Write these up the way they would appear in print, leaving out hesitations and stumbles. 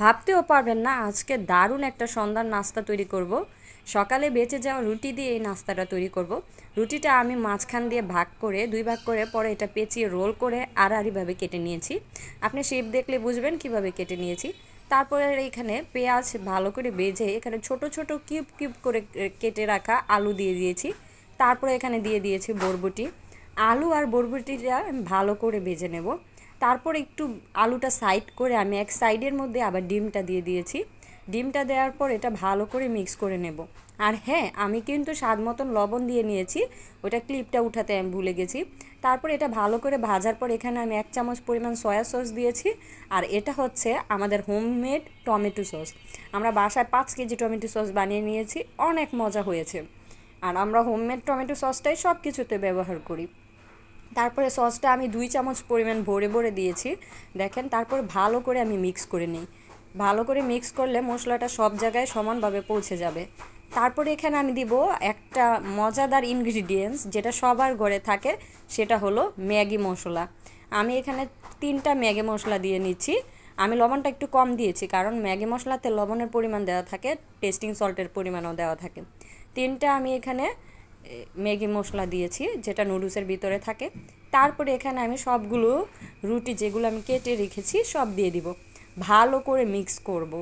ভাবতেও পারবেন না আজকে দারুণ একটা সন্ধ্যার নাস্তা তৈরি করব। সকালে বেঁচে যাওয়া রুটি দিয়ে এই নাস্তাটা তৈরি করব। রুটিটা আমি মাঝখান দিয়ে ভাগ করে দুই ভাগ করে পরে এটা পেঁচিয়ে রোল করে আড়াআড়িভাবে কেটে নিয়েছি। আপনি শেপ দেখলে বুঝবেন কিভাবে কেটে নিয়েছি। তারপরে এখানে পেঁয়াজ ভালো করে ভেজে এখানে ছোট ছোট কিউব কিউব করে কেটে রাখা আলু দিয়ে দিয়েছি। তারপরে এখানে দিয়ে দিয়েছি বরবটি। আলু আর বরবটিটা ভালো করে ভেজে নেব। তারপর একটু আলুটা সাইড করে আমি এক সাইডের মধ্যে আবার ডিমটা দিয়ে দিয়েছি। ডিমটা দেওয়ার পর এটা ভালো করে মিক্স করে নেব। আর হ্যাঁ, আমি কিন্তু স্বাদ মতন লবণ দিয়ে নিয়েছি, ওটা ক্লিপটা উঠাতে আমি ভুলে গেছি। তারপর এটা ভালো করে ভাজার পর এখানে আমি 1 চামচ পরিমাণ সয়া সস দিয়েছি। আর এটা হচ্ছে আমাদের হোমমেড টমেটো সস। আমরা বাসায় 5 কেজি টমেটো সস বানিয়ে নিয়েছি, অনেক মজা হয়েছে। আর আমরা হোমমেড টমেটো সসটাই সব কিছুতে ব্যবহার করি। তারপরে সসটা আমি 2 চামচ পরিমাণ ভরে ভরে দিয়েছি। দেখেন, তারপর ভালো করে আমি মিক্স করে নিই। ভালো করে মিক্স করলে মশলাটা সব জায়গায় সমানভাবে পৌঁছে যাবে। তারপরে এখানে আমি দিব একটা মজাদার ইনগ্রিডিয়েন্টস যেটা সবার ঘরে থাকে, সেটা হলো ম্যাগি মশলা। আমি এখানে 3টা ম্যাগি মশলা দিয়ে নিচ্ছি। আমি লবণটা একটু কম দিয়েছি কারণ ম্যাগি মশলাতে লবণের পরিমাণ দেওয়া থাকে, টেস্টিং সল্টের পরিমাণও দেওয়া থাকে। 3টা আমি এখানে ম্যাগি মশলা দিয়েছি যেটা নুডলসের ভিতরে থাকে। তারপরে এখানে আমি সবগুলো রুটি যেগুলো আমি কেটে রেখেছি সব দিয়ে দিব। ভালো করে মিক্স করব।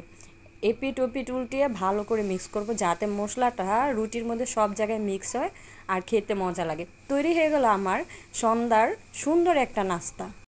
এপিট ওপিট উল্টিয়ে ভালো করে মিক্স করব যাতে মশলাটা রুটির মধ্যে সব জায়গায় মিক্স হয় আর খেতে মজা লাগে। তৈরি হয়ে গেল আমার সন্ধ্যার সুন্দর একটা নাস্তা।